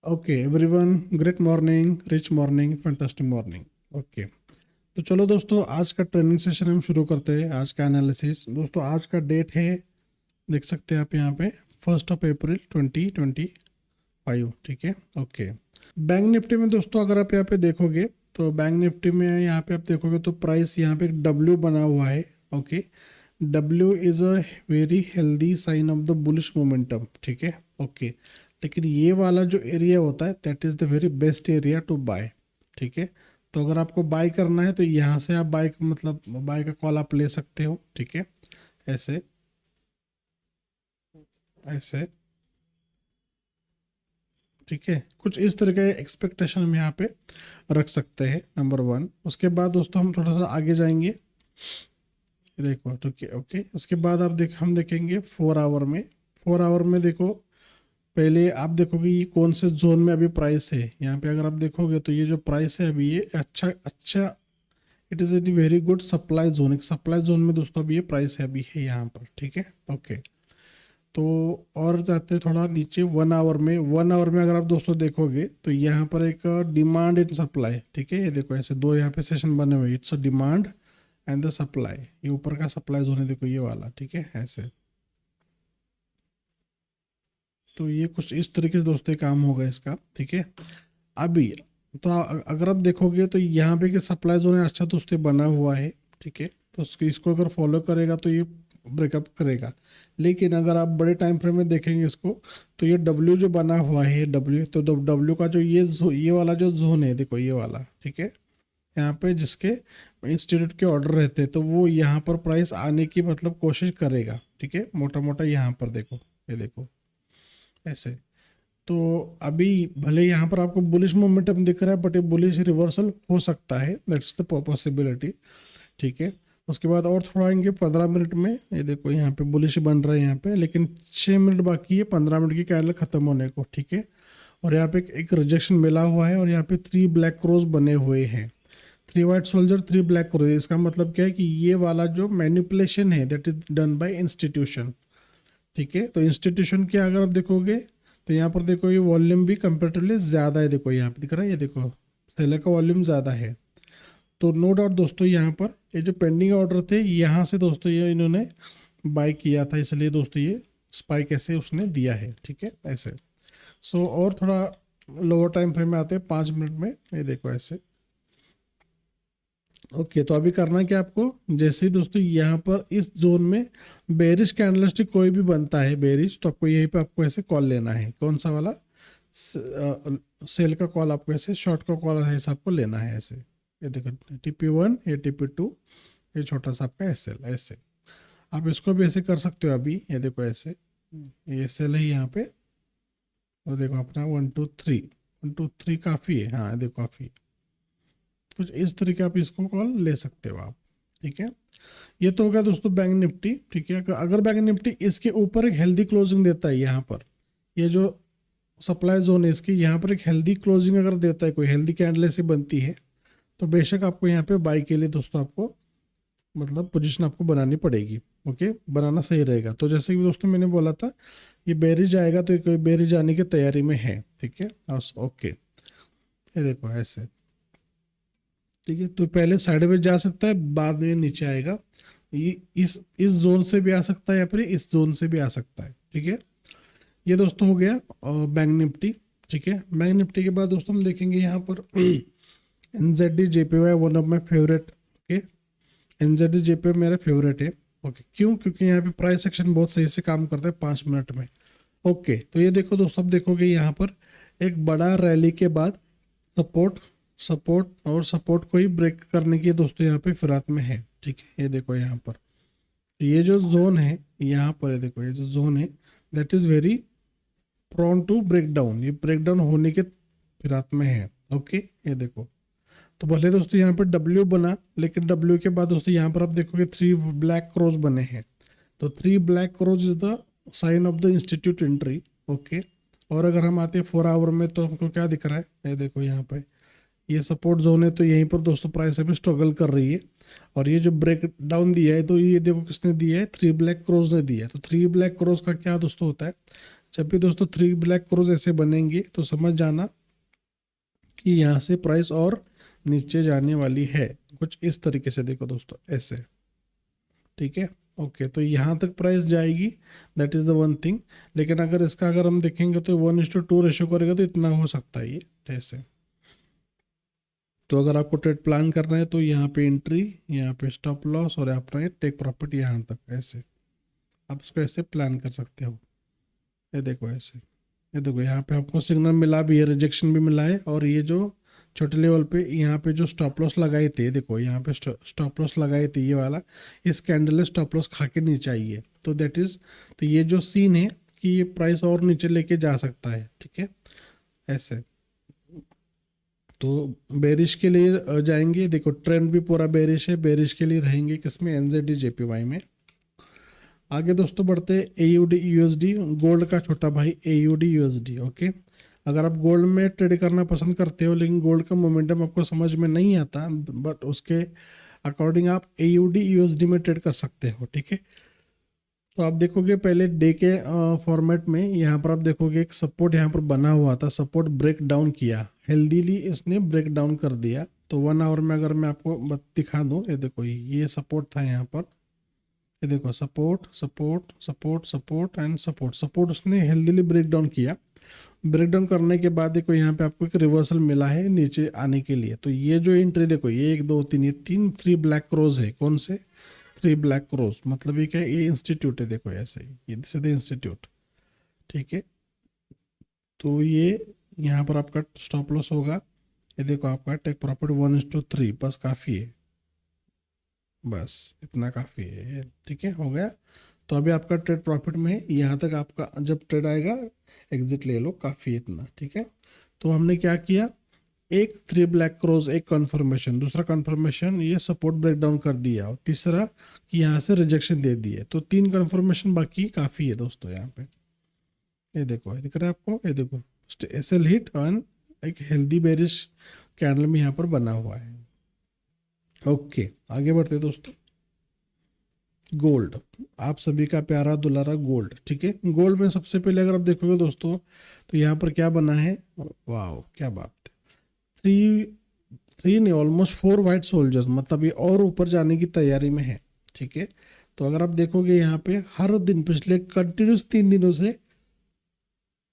Okay everyone, great morning, rich morning, fantastic morning. Okay, तो चलो दोस्तों, आज का ट्रेनिंग सेशन हम शुरू करते हैं। आज का एनालिसिस दोस्तों, आज का डेट है, देख सकते हैं आप यहाँ पे 1 अप्रैल 2025। ठीक है। ओके, बैंक निफ्टी में दोस्तों अगर आप यहाँ पे देखोगे तो बैंक निफ्टी में यहाँ पे आप देखोगे तो प्राइस यहाँ पे एक डब्ल्यू बना हुआ है। Okay, W is a very healthy sign of the bullish momentum. ठीक है। ओके, लेकिन ये वाला जो एरिया होता है that is the very best area to buy. ठीक है, तो अगर आपको बाय करना है तो यहाँ से आप बाय मतलब बाय का कॉल आप ले सकते हो। ठीक है, ऐसे ऐसे। ठीक है, कुछ इस तरह का एक्सपेक्टेशन हम यहाँ पे रख सकते हैं, नंबर वन। उसके बाद दोस्तों हम थोड़ा सा आगे जाएंगे, ये देखो। तो ओके, उसके बाद हम देखेंगे 4 आवर में। 4 आवर में देखो, पहले आप देखोगे ये कौन से जोन में अभी प्राइस है। यहाँ पे अगर आप देखोगे तो ये जो प्राइस है अभी, ये अच्छा अच्छा, it is a very good supply zone. एक सप्लाई जोन में दोस्तों अभी ये प्राइस है, अभी है यहाँ पर। ठीक है। ओके, तो और जाते हैं थोड़ा नीचे 1 आवर में। 1 आवर में अगर आप दोस्तों देखोगे तो यहाँ पर एक डिमांड एंड सप्लाई। ठीक है, ये देखो ऐसे दो यहाँ पे सेशन बने हुए, it's a demand and the supply. ये ऊपर का सप्लाई जोन है, देखो ये वाला। ठीक है, ऐसे। तो ये कुछ इस तरीके से दोस्तों काम होगा इसका। ठीक है, अभी तो अगर आप देखोगे तो यहाँ पे कि सप्लाई जोन है अच्छा दोस्तों बना हुआ है। ठीक है, तो इसको अगर फॉलो करेगा तो ये ब्रेकअप करेगा। लेकिन अगर आप बड़े टाइम फ्रेम में देखेंगे इसको, तो ये डब्ल्यू जो बना हुआ है, डब्ल्यू, तो डब्ल्यू का जो ये वाला जो जोन है, देखो ये वाला। ठीक है, यहाँ पे जिसके इंस्टीट्यूट के ऑर्डर रहते हैं, तो वो यहाँ पर प्राइस आने की मतलब कोशिश करेगा। ठीक है, मोटा मोटा यहाँ पर देखो, ये देखो ऐसे। तो अभी भले यहाँ पर आपको बुलिश मोमेंटम दिख रहा है, बट ये बुलिश रिवर्सल हो सकता है, दैट्स द पॉसिबिलिटी। ठीक है, उसके बाद और थोड़ा आएंगे 15 मिनट में। ये देखो यहाँ पे बुलिश बन रहा है यहाँ पे, लेकिन 6 मिनट बाकी है 15 मिनट की कैंडल खत्म होने को। ठीक है, और यहाँ पे एक रिजेक्शन मिला हुआ है, और यहाँ पे 3 ब्लैक क्रोज बने हुए हैं, 3 वाइट सोल्जर, 3 ब्लैक क्रोज। इसका मतलब क्या है कि ये वाला जो मैनिपुलेशन है that is done by institution. ठीक है, तो इंस्टीट्यूशन के अगर आप देखोगे तो यहाँ पर देखो ये वॉल्यूम भी कंपेरेटिवली ज़्यादा है। देखो यहाँ पे दिख रहा है, ये देखो सेलर का वॉल्यूम ज़्यादा है। तो नो डाउट दोस्तों, यहाँ पर ये जो पेंडिंग ऑर्डर थे यहाँ से दोस्तों ये इन्होंने बाय किया था, इसलिए दोस्तों ये स्पाइक ऐसे उसने दिया है। ठीक है, ऐसे। सो और थोड़ा लोअर टाइम फ्रेम में आते हैं 5 मिनट में। ये देखो ऐसे। ओके, तो अभी करना क्या आपको, जैसे ही दोस्तों यहाँ पर इस जोन में बेरिश कैंडलस्टिक कोई भी बनता है बेरिश, तो आपको यहीं पे आपको ऐसे कॉल लेना है। कौन सा वाला, सेल का कॉल आपको ऐसे, शॉर्ट का कॉल ऐसे आपको लेना है ऐसे। ये देखो TP1, ये TP2, ये छोटा सा आपका SL ऐसे। आप इसको भी ऐसे कर सकते हो अभी। ये देखो ऐसे, ये SL है यहाँ पे, और देखो अपना 1 2 3, 1 2 3 काफ़ी है। हाँ देखो काफ़ी, कुछ इस तरीके आप इसको कॉल ले सकते हो आप। ठीक है, ये तो हो गया दोस्तों बैंक निफ्टी। ठीक है, अगर बैंक निफ्टी इसके ऊपर एक हेल्दी क्लोजिंग देता है, यहाँ पर ये जो सप्लाई जोन है इसकी, यहाँ पर एक हेल्दी क्लोजिंग अगर देता है, कोई हेल्दी कैंडल ऐसी बनती है, तो बेशक आपको यहाँ पे बाई के लिए दोस्तों आपको मतलब पोजीशन आपको बनानी पड़ेगी। ओके, बनाना सही रहेगा। तो जैसे कि दोस्तों मैंने बोला था, ये बेरिज आएगा तो कोई बेरिज आने की तैयारी में है। ठीक है, ओके, ये देखो ऐसे। ठीक है, तो पहले साइडवेज जा सकता है, बाद में नीचे आएगा। ये इस जोन से भी आ सकता है, या फिर इस जोन से भी आ सकता है। ठीक है, ये दोस्तों हो गया बैंक निफ्टी। ठीक है, बैंक निफ्टी के बाद दोस्तों हम देखेंगे यहाँ पर NZD-JPY, one of my favourite. Okay, NZD-JPY मेरा फेवरेट है। ओके, क्यों, क्योंकि यहाँ पे प्राइस एक्शन बहुत सही से काम करता है 5 मिनट में। ओके, तो ये देखो दोस्तों, आप देखोगे यहाँ पर एक बड़ा रैली के बाद सपोर्ट सपोर्ट और सपोर्ट को ही ब्रेक करने की दोस्तों यहाँ पे फिराक में है। ठीक है, ये देखो यहाँ पर ये जो जोन है, यहाँ पर ये देखो ये जो जोन है that is very prone to break down, ये ब्रेक डाउन होने के फिराक में है। ओके, ये देखो, तो भले दोस्तों यहाँ पर डब्ल्यू बना, लेकिन डब्ल्यू के बाद दोस्तों यहाँ पर आप देखोगे 3 ब्लैक क्रोज बने हैं। तो 3 black crows is the sign of the institute entry. Okay, और अगर हम आते हैं 4 आवर में, तो हमको क्या दिख रहा है, ये देखो यहाँ पे ये सपोर्ट जोन है, तो यहीं पर दोस्तों प्राइस अभी स्ट्रगल कर रही है। और ये जो ब्रेक डाउन दिया है, तो ये देखो किसने दिया है, 3 ब्लैक क्रोज ने दिया है। तो 3 ब्लैक क्रोज का क्या दोस्तों होता है, जब भी दोस्तों 3 ब्लैक क्रोज ऐसे बनेंगे तो समझ जाना कि यहाँ से प्राइस और नीचे जाने वाली है। कुछ इस तरीके से देखो दोस्तों, ऐसे, ठीक है। ओके, तो यहाँ तक प्राइस जाएगी, that is the one thing. लेकिन अगर हम देखेंगे तो 1:2 रेशो करेगा तो इतना हो सकता है ये ऐसे। तो अगर आपको ट्रेड प्लान करना है तो यहाँ पे एंट्री, यहाँ पे स्टॉप लॉस और यहाँ पर टेक प्रॉफिट यहाँ तक ऐसे आप इसको ऐसे प्लान कर सकते हो। ये देखो ऐसे, ये देखो यहाँ पे आपको सिग्नल मिला भी है, रिजेक्शन भी मिला है, और ये जो छोटे लेवल पे यहाँ पे जो स्टॉप लॉस लगाए थे, देखो यहाँ पे स्टॉप लॉस लगाए थे, ये वाला इस कैंडल ने स्टॉप लॉस खा के नीचे आई है। तो दैट इज, तो ये जो सीन है कि ये प्राइस और नीचे लेके जा सकता है, ठीक है ऐसे। तो बेरिश के लिए जाएंगे, देखो ट्रेंड भी पूरा बेरिश है, बेरिश के लिए रहेंगे किसमें, एनजेडी जेपीवाई में। आगे दोस्तों बढ़ते AUD USD, गोल्ड का छोटा भाई AUD USD। ओके, अगर आप गोल्ड में ट्रेड करना पसंद करते हो लेकिन गोल्ड का मोमेंटम आपको समझ में नहीं आता, बट उसके अकॉर्डिंग आप AUD USD में ट्रेड कर सकते हो, ठीक है। तो आप देखोगे पहले डे के फॉर्मेट में, यहाँ पर आप देखोगे एक सपोर्ट यहाँ पर बना हुआ था, सपोर्ट ब्रेक डाउन किया, हेल्दीली इसने ब्रेक डाउन कर दिया। तो 1 आवर में अगर मैं आपको दिखा दूँ, ये देखो ये सपोर्ट था यहाँ पर, ये देखो support support support support and support, support उसने हेल्दीली ब्रेक डाउन किया। ब्रेक डाउन करने के बाद देखो यहाँ पे आपको एक रिवर्सल मिला है नीचे आने के लिए। तो ये जो एंट्री देखो, ये 1 2 3, ये 3 ब्लैक क्रोज है। कौन से 3 ब्लैक क्रोज, मतलब ये क्या है, ये इंस्टीट्यूट है, देखो ऐसे ही, ये सीधे इंस्टीट्यूट, ठीक है। तो ये यहाँ पर आपका स्टॉप लॉस होगा, ये देखो आपका टेक प्रॉफिट 1:3, बस काफ़ी है, बस इतना काफ़ी है, ठीक है, हो गया। तो अभी आपका ट्रेड प्रॉफिट में है, यहाँ तक आपका जब ट्रेड आएगा एग्जिट ले लो, काफ़ी है इतना, ठीक है। तो हमने क्या किया, एक 3 ब्लैक क्रोज, एक कंफर्मेशन, दूसरा कंफर्मेशन ये सपोर्ट ब्रेक डाउन कर दिया, और तीसरा कि यहाँ से रिजेक्शन दे दिए। तो 3 कंफर्मेशन बाकी, काफ़ी है दोस्तों यहाँ पे। ये देखो, ये दिख रहा है आपको, ये देखो SL हिट ऑन एक हेल्दी बेरिश कैंडल में यहाँ पर बना हुआ है। ओके, आगे बढ़ते दोस्तों। गोल्ड, आप सभी का प्यारा दुलारा गोल्ड, ठीक है। गोल्ड में सबसे पहले अगर आप देखोगे दोस्तों, तो यहाँ पर क्या बना है, वाह क्या बात है, 3 नहीं ऑलमोस्ट 4 वाइट सोल्जर्स, मतलब ये और ऊपर जाने की तैयारी में है, ठीक है। तो अगर आप देखोगे यहाँ पे हर दिन पिछले कंटिन्यूस 3 दिनों से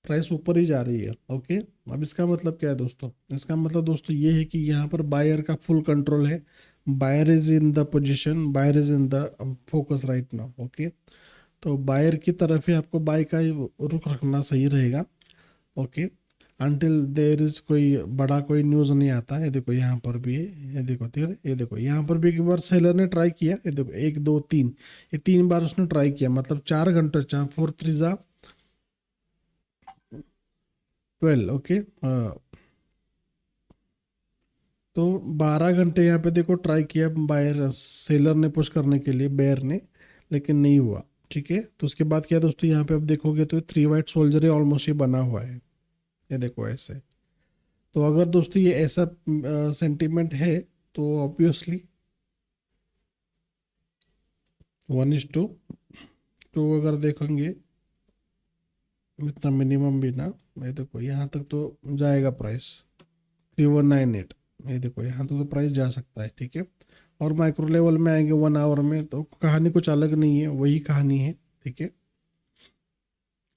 प्राइस ऊपर ही जा रही है। ओके, अब इसका मतलब क्या है दोस्तों, इसका मतलब दोस्तों ये है कि यहाँ पर बायर का फुल कंट्रोल है, buyer is in the position, buyer is in the focus right now. Okay, तो बायर की तरफ ही आपको बाय का रुख रखना सही रहेगा। ओके, अनटिल देयर इज कोई बड़ा कोई न्यूज़ नहीं आता। ये देखो यहाँ पर भी है, ये देखो ठीक है, ये देखो यहाँ पर भी एक बार सेलर ने ट्राई किया, ये देखो 1 2 3, ये 3 बार उसने ट्राई किया, मतलब 4 घंटे, 4 3 जा 12। ओके, तो 12 घंटे यहाँ पे देखो ट्राई किया बायर, सेलर ने पुश करने के लिए, बेयर ने, लेकिन नहीं हुआ, ठीक है। तो उसके बाद क्या दोस्तों, यहाँ पे आप देखोगे तो 3 वाइट सोल्जर ऑलमोस्ट ये बना हुआ है, ये देखो ऐसे। तो अगर दोस्तों ये ऐसा सेंटीमेंट है तो ऑब्वियसली 1:2 अगर देखेंगे, इतना मिनिमम भी ना, ये देखो यहाँ तक तो जाएगा प्राइस 3198, ये देखो यहाँ तक तो प्राइस जा सकता है, ठीक है। और माइक्रो लेवल में आएंगे 1 आवर में, तो कहानी कुछ अलग नहीं है, वही कहानी है, ठीक है।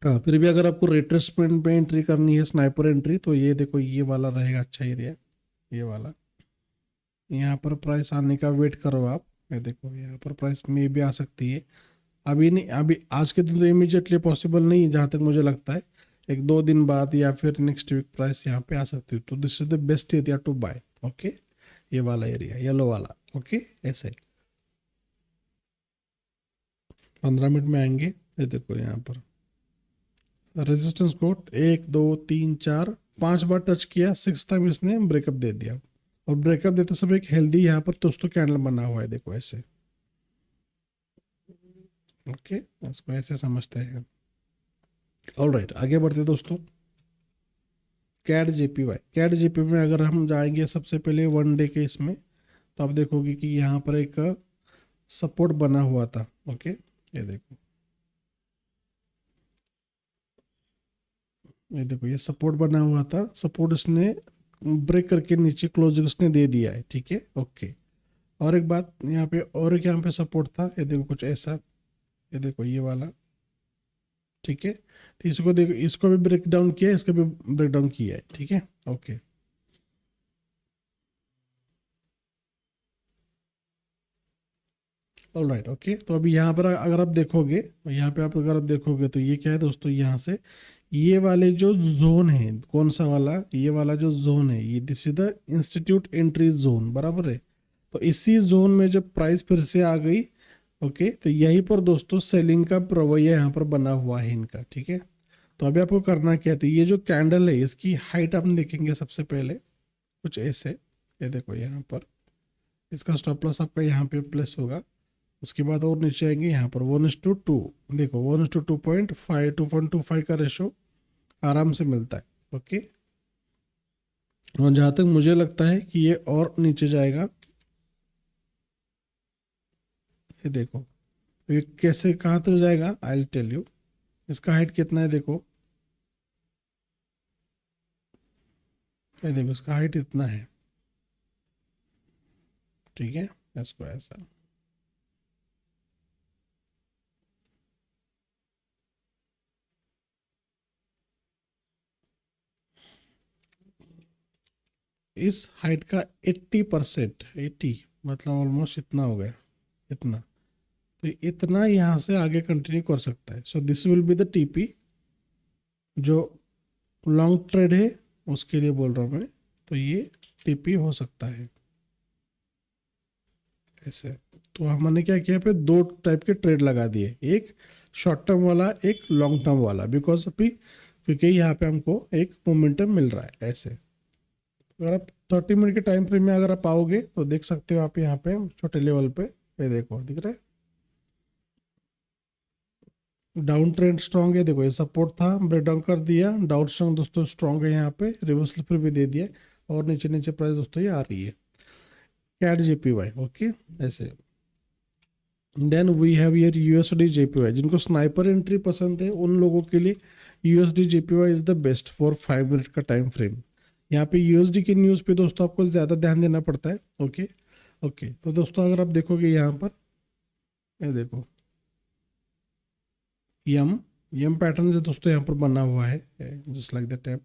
हाँ, फिर भी अगर आपको रिट्रेसमेंट में एंट्री करनी है, स्नाइपर एंट्री, तो ये देखो ये वाला रहेगा अच्छा एरिया, ये वाला। यहाँ पर प्राइस आने का वेट करो आप, ये देखो यहाँ पर प्राइस में भी आ सकती है, अभी नहीं, अभी आज के दिन तो इमीडिएटली पॉसिबल नहीं है जहाँ तक मुझे लगता है, 1 2 दिन बाद या फिर नेक्स्ट वीक प्राइस यहाँ पे आ सकती है। तो this is the best area to buy. Okay, ये वाला एरिया, येलो वाला, ओके ऐसे 15 मिनट में आएंगे। ये देखो यहाँ पर रेजिस्टेंस को 1 2 3 4 5 बार टच किया, 6th टाइम इसने ब्रेकअप दे दिया, और ब्रेकअप देते समय एक हेल्दी यहाँ पर दोस्तों कैंडल बना हुआ है, देखो ऐसे। ओके, इसको ऐसे समझते हैं। ऑल राइट, आगे बढ़ते दोस्तों। कैड JPY, कैड JPY में अगर हम जाएंगे सबसे पहले 1 डे के इसमें, तो आप देखोगे कि यहाँ पर एक सपोर्ट बना हुआ था। ओके, ये देखो ये देखो ये सपोर्ट बना हुआ था, सपोर्ट इसने ब्रेक करके नीचे क्लोजिंग उसने दे दिया है, ठीक है ओके। और एक बात यहाँ पे, और एक यहाँ पे सपोर्ट था, ये देखो कुछ ऐसा, ये देखो ये वाला, ठीक है। तो इसको देखो, इसको भी ब्रेक डाउन किया है, इसको भी ब्रेक डाउन किया है, ठीक है ओके। All right okay. तो अभी यहाँ पर अगर आप देखोगे, यहाँ पे आप अगर आप देखोगे तो ये क्या है दोस्तों, यहाँ से ये वाले जो जोन है, कौन सा वाला, ये वाला जो जोन है, ये this is the institute entry zone, बराबर है। तो इसी जोन में जब प्राइस फिर से आ गई, ओके, तो यहीं पर दोस्तों सेलिंग का रवैया यहाँ पर बना हुआ है इनका, ठीक है। तो अभी आपको करना क्या है, तो ये जो कैंडल है इसकी हाइट हम देखेंगे सबसे पहले कुछ ऐसे, ये देखो यहाँ पर इसका स्टॉप लॉस आपका यहाँ पे प्लेस होगा। उसके बाद और नीचे आएंगे यहाँ पर 1:2, देखो 1:2.5, 2.25 का रेशो आराम से मिलता है, ओके। और जहाँ तक मुझे लगता है कि ये और नीचे जाएगा, ये देखो ये कैसे कहाँ तक जाएगा, आई विल टेल यू। इसका हाइट कितना है देखो, ये देखो इसका हाइट इतना है, ठीक है। इसको ऐसा, इस हाइट का 80%, 80 मतलब ऑलमोस्ट इतना हो गया, इतना। तो इतना यहाँ से आगे कंटिन्यू कर सकता है। So this will be the TP, जो लॉन्ग ट्रेड है उसके लिए बोल रहा हूँ मैं। तो ये टीपी हो सकता है ऐसे। तो हमने क्या किया पे, दो टाइप के ट्रेड लगा दिए, एक शॉर्ट टर्म वाला, एक लॉन्ग टर्म वाला, बिकॉज अभी क्योंकि यहाँ पे हमको एक मोमेंटम मिल रहा है ऐसे। अगर आप 30 मिनट के टाइम फ्रेम में अगर आप आओगे तो देख सकते हो आप यहाँ पे छोटे लेवल पे, ये देखो दिख रहा है डाउन ट्रेंड स्ट्रॉन्ग है, देखो ये सपोर्ट था, ब्रेक डाउन कर दिया, डाउन स्ट्रॉन्ग दोस्तों स्ट्रॉन्ग है, यहाँ पे रिवर्सल फिर भी दे दिया, और नीचे नीचे प्राइस दोस्तों ये आ रही है कैट जेपीवाई, ओके ऐसे। Then we have your USD JPY, जिनको स्नाइपर एंट्री पसंद है उन लोगों के लिए USD JPY is the best for 5 minute का टाइम फ्रेम। यहाँ पे यूएसडी की न्यूज़ पे दोस्तों आपको ज़्यादा ध्यान देना पड़ता है, ओके ओके। तो दोस्तों अगर आप देखोगे यहाँ पर, ये देखो यम यम पैटर्न जो दोस्तों यहाँ पर बना हुआ है, just like the tap,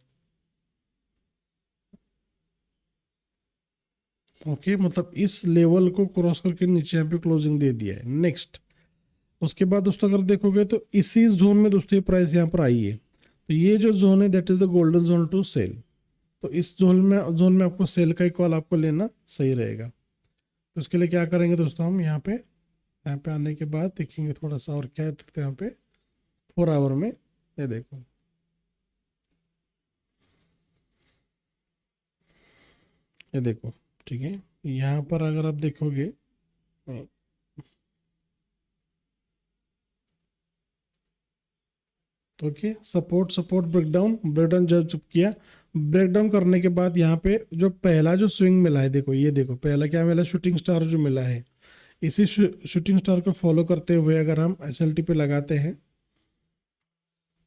okay. मतलब इस लेवल को क्रॉस करके नीचे यहाँ पे क्लोजिंग दे दिया है। नेक्स्ट उसके बाद दोस्तों अगर देखोगे तो इसी जोन में दोस्तों ये प्राइस यहाँ पर आई है, तो ये जो जोन है that is the golden zone to sell. तो इस जोन में आपको सेल का ही कॉल आपको लेना सही रहेगा। तो उसके लिए क्या करेंगे दोस्तों, हम यहाँ पे आने के बाद देखेंगे थोड़ा सा और क्या है यहाँ पे 4 आवर में, ये देखो ये देखो, ठीक है। यहाँ पर अगर आप देखोगे, okay, support support breakdown, breakdown जब किया, ब्रेकडाउन करने के बाद यहाँ पे जो पहला जो स्विंग मिला है, देखो ये देखो पहला क्या मिला, शूटिंग स्टार जो मिला है। इसी शूटिंग स्टार को फॉलो करते हुए अगर हम एसएलटी पे लगाते हैं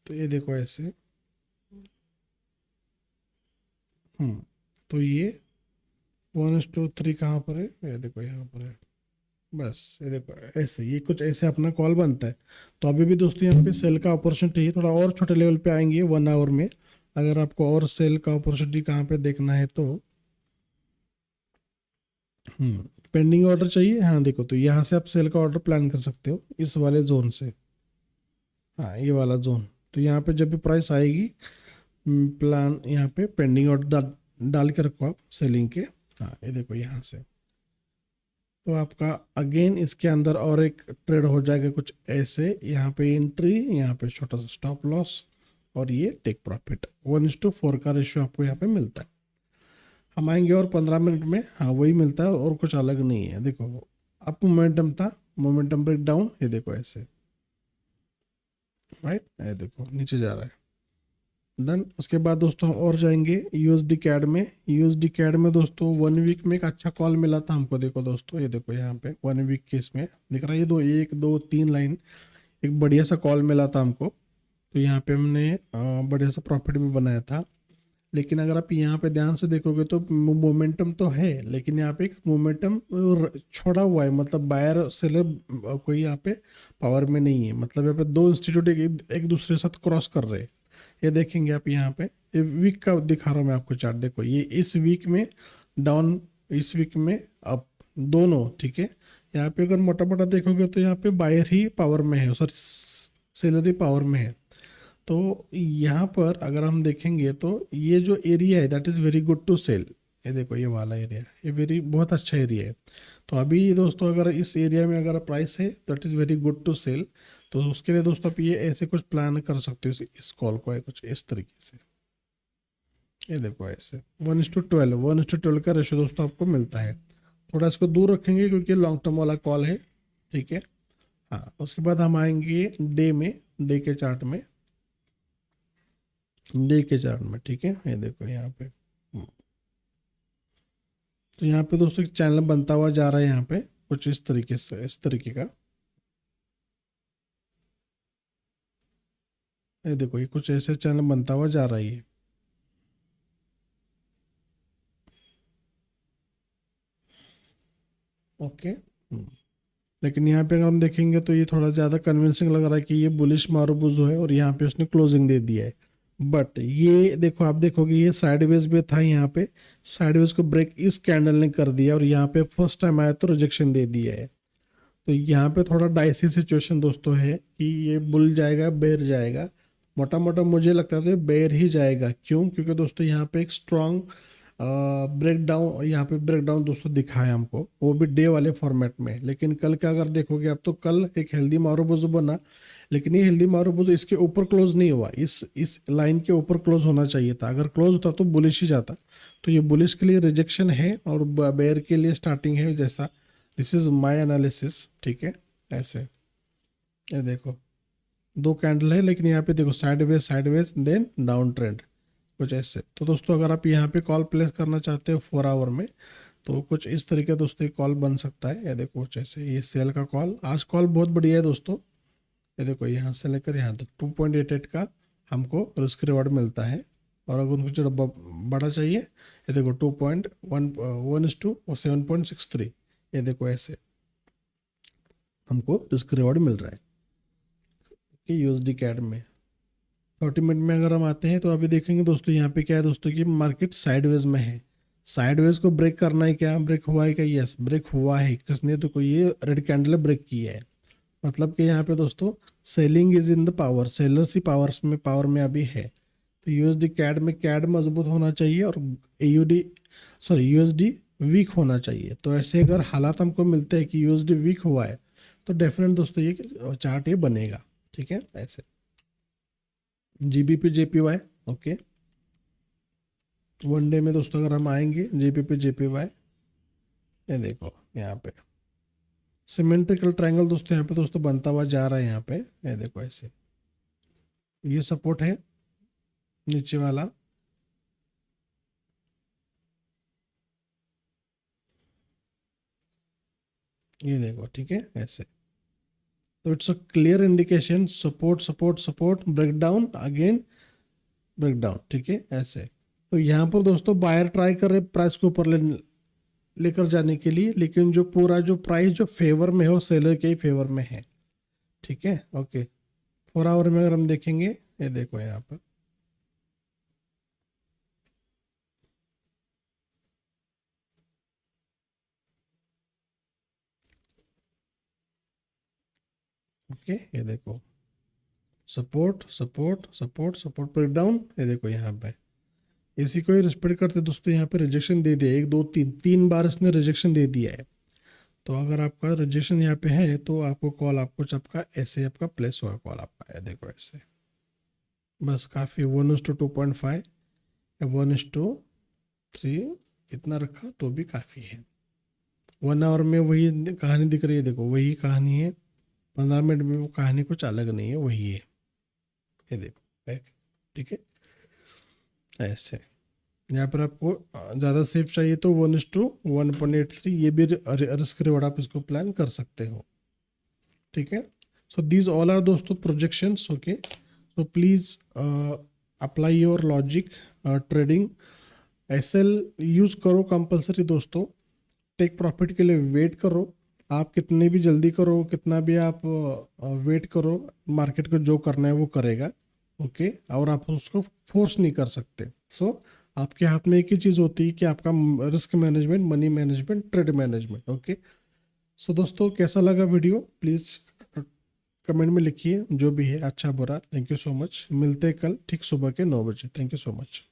तो ये देखो ऐसे, तो ये 1:3 कहाँ पर है, ये देखो यहाँ पर है, बस ये देखो ऐसे, ये कुछ ऐसे अपना कॉल बनता है। तो अभी भी दोस्तों यहाँ पे सेल का अपॉर्चुनिटी है, थोड़ा और छोटे लेवल पे आएंगे 1 आवर में। अगर आपको और सेल का अपॉर्चुनिटी कहाँ पे देखना है तो पेंडिंग ऑर्डर चाहिए, हाँ देखो, तो यहाँ से आप सेल का ऑर्डर प्लान कर सकते हो इस वाले जोन से, हाँ ये वाला जोन। तो यहाँ पे जब भी प्राइस आएगी, प्लान यहाँ पे पेंडिंग ऑर्डर डाल के रखो आप सेलिंग के, हाँ ये देखो यहाँ से। तो आपका अगेन इसके अंदर और एक ट्रेड हो जाएगा कुछ ऐसे, यहाँ पे एंट्री, यहाँ पे छोटा सा स्टॉप लॉस, और ये टेक प्रॉफिट 1:4 का रेशियो आपको यहाँ पे मिलता है। हम आएंगे और 15 मिनट में, हाँ वही मिलता है और कुछ अलग नहीं है। देखो अप मोमेंटम था, मोमेंटम ब्रेक डाउन, ये देखो ऐसे, राइट, ये देखो नीचे जा रहा है, डन। उसके बाद दोस्तों हम और जाएंगे यूएसडी कैड में। यूएसडी कैड में दोस्तों 1 वीक में एक अच्छा कॉल मिला था हमको, देखो दोस्तों ये देखो यहाँ पे 1 वीक के इसमें दिख रहा है, ये 1 2 3 लाइन, एक बढ़िया सा कॉल मिला था हमको, तो यहाँ पे हमने बढ़िया सा प्रॉफिट भी बनाया था। लेकिन अगर आप यहाँ पे ध्यान से देखोगे तो मोमेंटम तो है, लेकिन यहाँ पे एक मोमेंटम छोड़ा हुआ है, मतलब बायर सेलर कोई यहाँ पे पावर में नहीं है। मतलब यहाँ पे दो इंस्टीट्यूट एक दूसरे के साथ क्रॉस कर रहे हैं। ये देखेंगे आप यहाँ पे, ये वीक का दिखा रहा हूँ मैं आपको चार्ट। देखो ये इस वीक में डाउन, इस वीक में अप, दोनों। ठीक है, यहाँ पे अगर मोटा मोटा देखोगे तो यहाँ पे बायर ही पावर में है, सॉरी सेलर ही पावर में है। तो यहाँ पर अगर हम देखेंगे तो ये जो एरिया है that is very good to sell. ये देखो ये वाला एरिया, ये बहुत अच्छा एरिया है। तो अभी दोस्तों अगर इस एरिया में अगर प्राइस है that is very good to sell, तो उसके लिए दोस्तों आप ये ऐसे कुछ प्लान कर सकते हो, इस कॉल को है कुछ इस तरीके से। ये देखो ऐसे 1:12, 1:12 का रेशो दोस्तों आपको मिलता है। थोड़ा इसको दूर रखेंगे क्योंकि लॉन्ग टर्म वाला कॉल है। ठीक है, हाँ। उसके बाद हम आएंगे डे में, डे के चार्ट में, डे के चार्ट में। ठीक है, ये देखो यहाँ पे, तो यहाँ पे दोस्तों एक चैनल बनता हुआ जा रहा है यहाँ पे कुछ इस तरीके से, इस तरीके का। ये देखो ये कुछ ऐसे चैनल बनता हुआ जा रहा है ये। ओके, लेकिन यहाँ पे अगर हम देखेंगे तो ये थोड़ा ज़्यादा कन्विंसिंग लग रहा है कि ये बुलिश मारूबुजो है, और यहाँ पे उसने क्लोजिंग दे दिया है। बट ये देखो, आप देखोगे ये साइडवेज पे था, यहाँ पे साइडवेज को ब्रेक इस कैंडल ने कर दिया, और यहाँ पे फर्स्ट टाइम आया तो रिजेक्शन दे दिया है। तो यहाँ पे थोड़ा डाइसी सिचुएशन दोस्तों है कि ये बुल जाएगा बेर जाएगा। मोटा मोटा मुझे लगता है तो ये बेर ही जाएगा। क्यों? क्योंकि दोस्तों यहाँ पे एक स्ट्रॉन्ग ब्रेक डाउन, यहाँ पे ब्रेक डाउन दोस्तों दिखा है हमको, वो भी डे वाले फॉर्मेट में। लेकिन कल का अगर देखोगे आप तो कल एक हेल्दी मारूबुजो बना, लेकिन ये हेल्दी मारूबुजो इसके ऊपर क्लोज नहीं हुआ, इस लाइन के ऊपर क्लोज होना चाहिए था। अगर क्लोज होता तो बुलिश ही जाता। तो ये बुलिश के लिए रिजेक्शन है और बेयर के लिए स्टार्टिंग है, जैसा दिस इज माय एनालिसिस। ठीक है, ऐसे ये देखो दो कैंडल है, लेकिन यहाँ पे देखो साइडवेज देन डाउन ट्रेंड कुछ ऐसे। तो दोस्तों अगर आप यहाँ पे कॉल प्लेस करना चाहते हो 4 आवर में, तो कुछ इस तरीके दोस्तों कॉल बन सकता है। ये देखो कुछ ऐसे, ये सेल का कॉल, आज कॉल बहुत बढ़िया है दोस्तों। ये देखो यहाँ से लेकर यहाँ तक 2.88 का हमको रिस्क रिवॉर्ड मिलता है। और अगर उनको जो बड़ा चाहिए, ये देखो 2.1:7.63, ये देखो ऐसे हमको रिस्क रिवॉर्ड मिल रहा है कि यूएसडी कैड में। 30 मिनट में अगर हम आते हैं तो अभी देखेंगे दोस्तों यहाँ पे क्या है दोस्तों कि मार्केट साइडवेज में है। साइडवेज को ब्रेक करना है, क्या ब्रेक हुआ है क्या? यस, ब्रेक हुआ है। किसने? तो कोई ये रेड कैंडल ब्रेक किया है। मतलब कि यहाँ पे दोस्तों selling is in the power, sellers he power में अभी है। तो यूएसडी कैड में कैड मजबूत होना चाहिए और यूएसडी वीक होना चाहिए। तो ऐसे अगर हालात हमको मिलते हैं कि यूएसडी वीक हुआ है तो डेफिनेट दोस्तों ये चार्ट ये बनेगा। ठीक है, ऐसे GBP JPY. Okay, one day में दोस्तों अगर हम आएंगे जीबीपी जेपीवाई, ये देखो यहाँ पे सिमेट्रिकल ट्रायंगल दोस्तों यहाँ पे दोस्तों बनता हुआ जा रहा है। यहाँ पे ये देखो ऐसे, ये सपोर्ट है नीचे वाला, ये देखो। ठीक है, ऐसे। तो it's a clear indication, support support support, break down again break down. ठीक है, ऐसे। तो यहाँ पर दोस्तों बायर ट्राई कर रहे प्राइस को ऊपर लेकर जाने के लिए, लेकिन जो पूरा जो प्राइस जो फेवर में है वो सेलर के ही फेवर में है। ठीक है, ओके। 4 आवर में अगर हम देखेंगे, ये देखो यहाँ पर ओके, ये देखो support support support support break down. ये देखो यहाँ पे इसी को ही रिस्पेक्ट करते दोस्तों यहाँ पे रिजेक्शन दे दिया, 1 2 3 3 बार इसने रिजेक्शन दे दिया है। तो अगर आपका रिजेक्शन यहाँ पे है तो आपको कॉल, आपको आपका ऐसे आपका प्लेस होगा कॉल आपका। देखो ऐसे, बस काफ़ी 1:2.5 या 1:3 इतना रखा तो भी काफ़ी है। 1 आवर में वही कहानी दिख रही है, देखो वही कहानी है। 15 मिनट में वो कहानी कुछ अलग नहीं है, वही है। ये देखो, ठीक है, ऐसे। यहाँ पर आपको ज़्यादा सेफ चाहिए तो 1:1.83, ये भी रिस्क रिवॉर्ड आप इसको प्लान कर सकते हो। ठीक है, सो दीज ऑल आर दोस्तों projections. Okay, so please apply your logic trading. SL use करो कंपलसरी दोस्तों। टेक प्रॉफिट के लिए वेट करो, आप कितने भी जल्दी करो, कितना भी आप वेट करो, मार्केट को जो करना है वो करेगा। ओके, और आप उसको फोर्स नहीं कर सकते। सो आपके हाथ में एक ही चीज़ होती है कि आपका risk management, money management, trade management. Okay, so दोस्तों कैसा लगा वीडियो प्लीज़ कमेंट में लिखिए, जो भी है अच्छा बुरा। Thank you so much. मिलते हैं कल ठीक सुबह के 9 बजे। Thank you so much.